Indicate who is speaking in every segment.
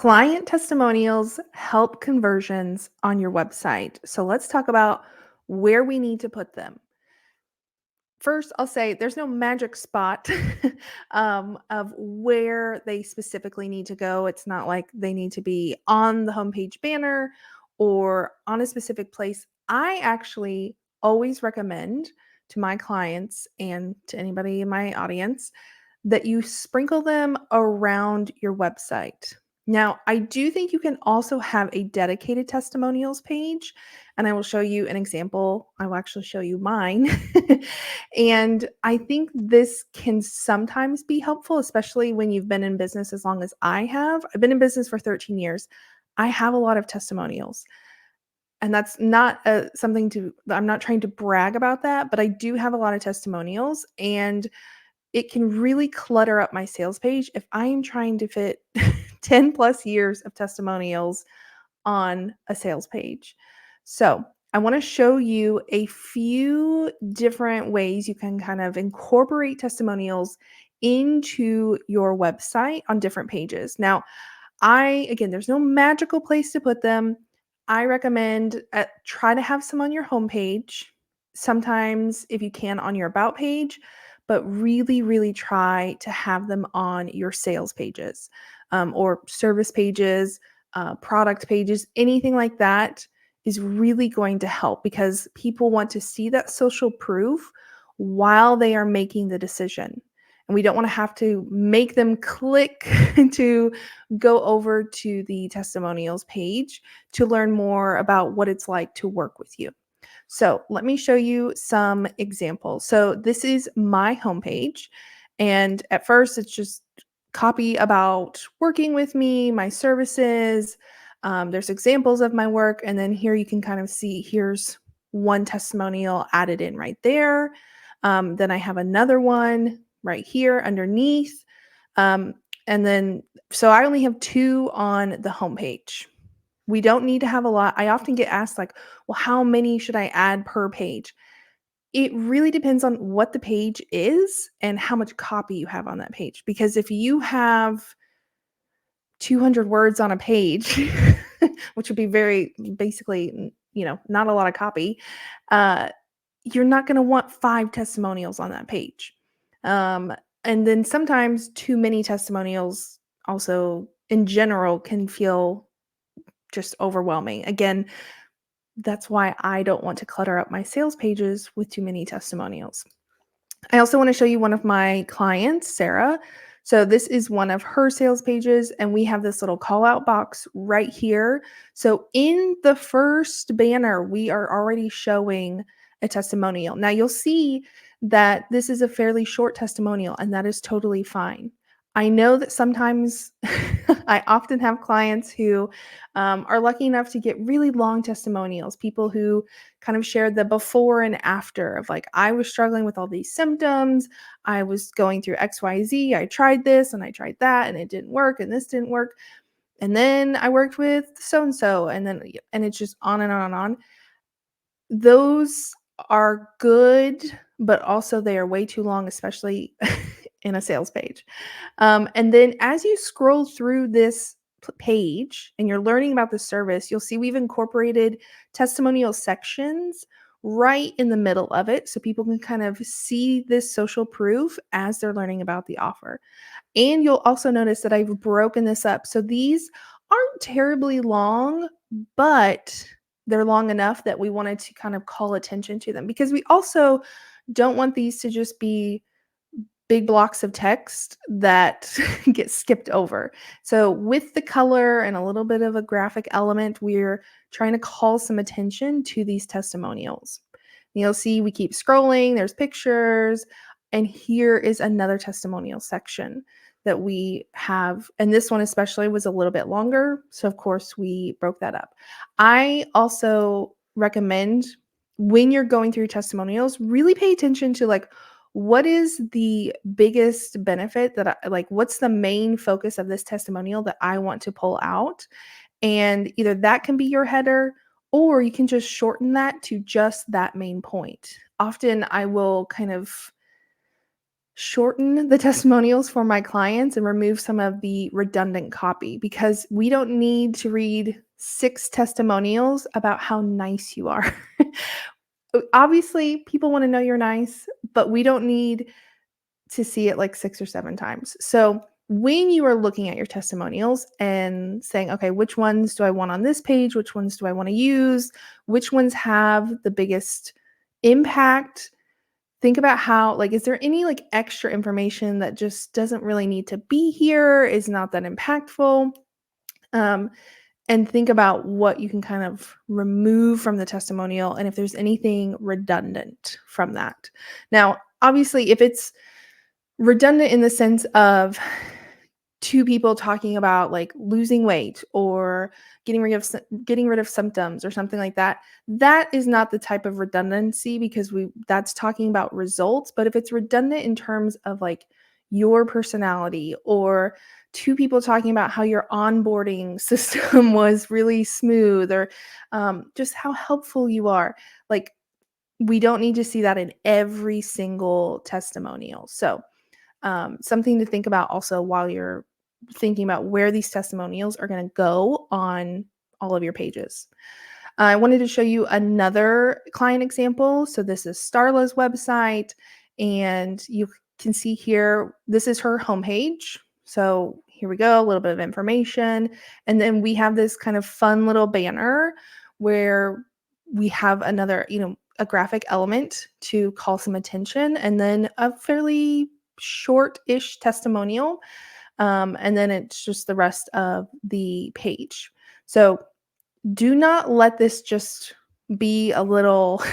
Speaker 1: Client testimonials help conversions on your website. So let's talk about where we need to put them. First, I'll say there's no magic spot of where they specifically need to go. It's not like they need to be on the homepage banner or on a specific place. I actually always recommend to my clients and to anybody in my audience that you sprinkle them around your website. Now, I do think you can also have a dedicated testimonials page, and I will show you an example. I will actually show you mine. And I think this can sometimes be helpful, especially when you've been in business as long as I have. I've been in business for 13 years. I have a lot of testimonials. And that's not something to, I'm not trying to brag about that, but I do have a lot of testimonials. And it can really clutter up my sales page if I am trying to fit 10 plus years of testimonials on a sales page. So, I want to show you a few different ways you can kind of incorporate testimonials into your website on different pages. Now, again, there's no magical place to put them. I recommend try to have some on your homepage, sometimes if you can on your about page, but really, really try to have them on your sales pages or service pages, product pages, anything like that is really going to help because people want to see that social proof while they are making the decision. And we don't want to have to make them click to go over to the testimonials page to learn more about what it's like to work with you. So let me show you some examples. So this is my homepage. And at first, it's just copy about working with me, my services. There's examples of my work. And then here you can kind of see here's one testimonial added in right there. Then I have another one right here underneath. Um, and then, so I only have two on the homepage. We don't need to have a lot. I often get asked, like, well, how many should I add per page? It really depends on what the page is and how much copy you have on that page. Because if you have 200 words on a page, which would be very basically, not a lot of copy, uh, you're not going to want 5 testimonials on that page. Um, and then sometimes too many testimonials also in general can feel just overwhelming. Again, that's why I don't want to clutter up my sales pages with too many testimonials. I also want to show you one of my clients, Sarah. So this is one of her sales pages, and we have this little call out box right here. So in the first banner, we are already showing a testimonial. Now you'll see that this is a fairly short testimonial, and that is totally fine. I know that sometimes I often have clients who are lucky enough to get really long testimonials, people who kind of shared the before and after of like, I was struggling with all these symptoms. I was going through XYZ. I tried this and I tried that and it didn't work and this didn't work. And then I worked with so and so and it's just on and on and on. Those are good, but also they are way too long, especially in a sales page. And then as you scroll through this page and you're learning about the service, you'll see we've incorporated testimonial sections right in the middle of it so people can kind of see this social proof as they're learning about the offer. And you'll also notice that I've broken this up. So these aren't terribly long, but they're long enough that we wanted to kind of call attention to them because we also don't want these to just be big blocks of text that get skipped over. So with the color and a little bit of a graphic element, we're trying to call some attention to these testimonials. You'll see we keep scrolling, there's pictures, and here is another testimonial section that we have. And this one especially was a little bit longer. So of course we broke that up. I also recommend when you're going through testimonials, really pay attention to like, what is the biggest benefit that what's the main focus of this testimonial that I want to pull out? And either that can be your header or you can just shorten that to just that main point. Often I will kind of shorten the testimonials for my clients and remove some of the redundant copy because we don't need to read 6 testimonials about how nice you are. Obviously, people wanna know you're nice, but we don't need to see it like 6 or 7 times. So, when you are looking at your testimonials and saying, "Okay, which ones do I want on this page? Which ones do I wanna use? Which ones have the biggest impact?" Think about how like, is there any, like, extra information that just doesn't really need to be here, is not that impactful? Um, and think about what you can kind of remove from the testimonial and if there's anything redundant from that. Now, obviously, if it's redundant in the sense of 2 people talking about, like, losing weight or getting rid of symptoms or something like that, that is not the type of redundancy because we that's talking about results, but if it's redundant in terms of, like, your personality or 2 people talking about how your onboarding system was really smooth or, just how helpful you are, like, we don't need to see that in every single testimonial. So, something to think about also while you're thinking about where these testimonials are going to go on all of your pages. I wanted to show you another client example. So this is Starla's website, and you can see here, this is her homepage. So here we go, a little bit of information. And then we have this kind of fun little banner where we have another, a graphic element to call some attention, and then a fairly short-ish testimonial. And then it's just the rest of the page. So do not let this just be a little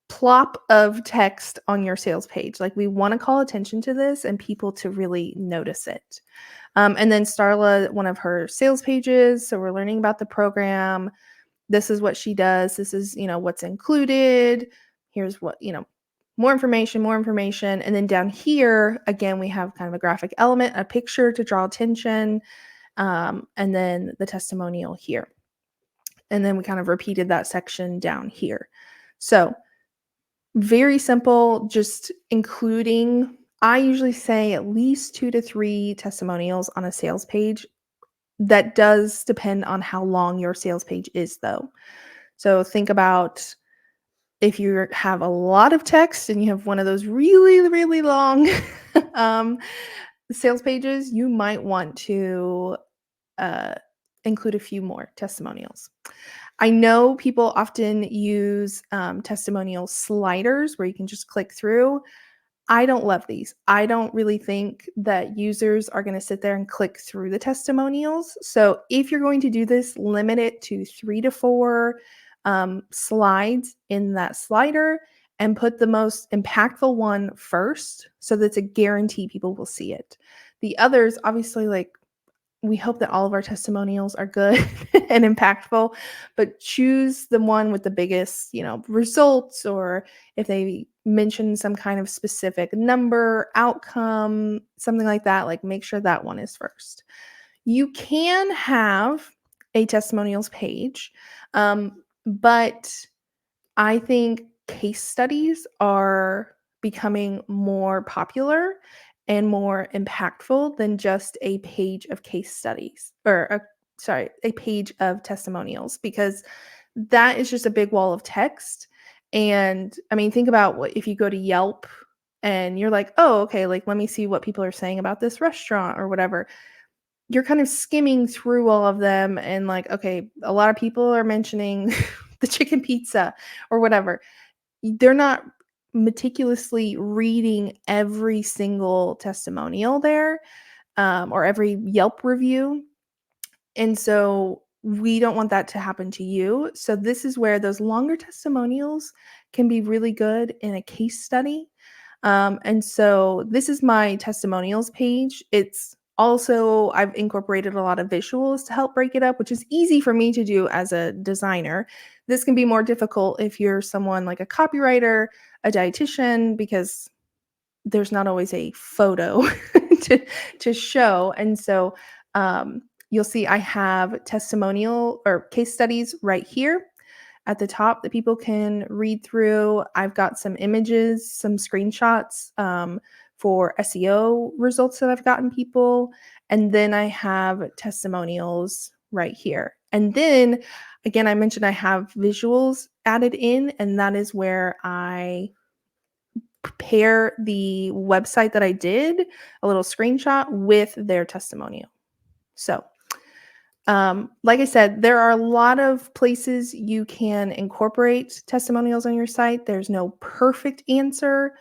Speaker 1: plop of text on your sales page. Like, we want to call attention to this and people to really notice it. And then Starla, one of her sales pages. So we're learning about the program. This is what she does. This is, what's included. Here's what, more information, more information. And then down here, again, we have kind of a graphic element, a picture to draw attention, and then the testimonial here. And then we kind of repeated that section down here. So very simple, just including, I usually say at least 2 to 3 testimonials on a sales page. That does depend on how long your sales page is, though. So think about if you have a lot of text and you have one of those really, really long um, sales pages, you might want to uh, include a few more testimonials. I know people often use testimonial sliders where you can just click through. I don't love these. I don't really think that users are going to sit there and click through the testimonials. So if you're going to do this, limit it to 3 to 4 slides in that slider and put the most impactful one first so that's a guarantee people will see it. The others, obviously, like, we hope that all of our testimonials are good and impactful, but choose the one with the biggest, results, or if they mention some kind of specific number, outcome, something like that, like, make sure that one is first. You can have a testimonials page, but I think case studies are becoming more popular and more impactful than just a page of case studies or a page of testimonials, because that is just a big wall of text. And I mean, think about what if you go to Yelp and you're like, "Oh, okay, like, let me see what people are saying about this restaurant or whatever." You're kind of skimming through all of them and like, okay, a lot of people are mentioning the chicken pizza or whatever. They're not meticulously reading every single testimonial there, or every Yelp review. And so we don't want that to happen to you. So this is where those longer testimonials can be really good in a case study. And so this is my testimonials page. It's also, I've incorporated a lot of visuals to help break it up, which is easy for me to do as a designer. This can be more difficult if you're someone like a copywriter, a dietitian, because there's not always a photo to show. And so you'll see I have testimonial or case studies right here. at the top that people can read through. I've got some images, some screenshots for SEO results that I've gotten people. And then I have testimonials right here. And then again, I mentioned I have visuals added in, and that is where I pair the website that I did, a little screenshot with their testimonial. So, like I said, there are a lot of places you can incorporate testimonials on your site. There's no perfect answer,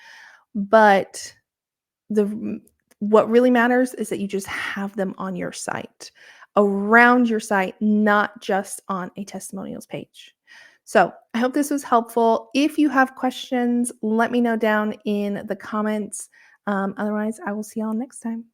Speaker 1: but the what really matters is that you just have them on your site, around your site, not just on a testimonials page. So I hope this was helpful. If you have questions, let me know down in the comments. Otherwise, I will see y'all next time.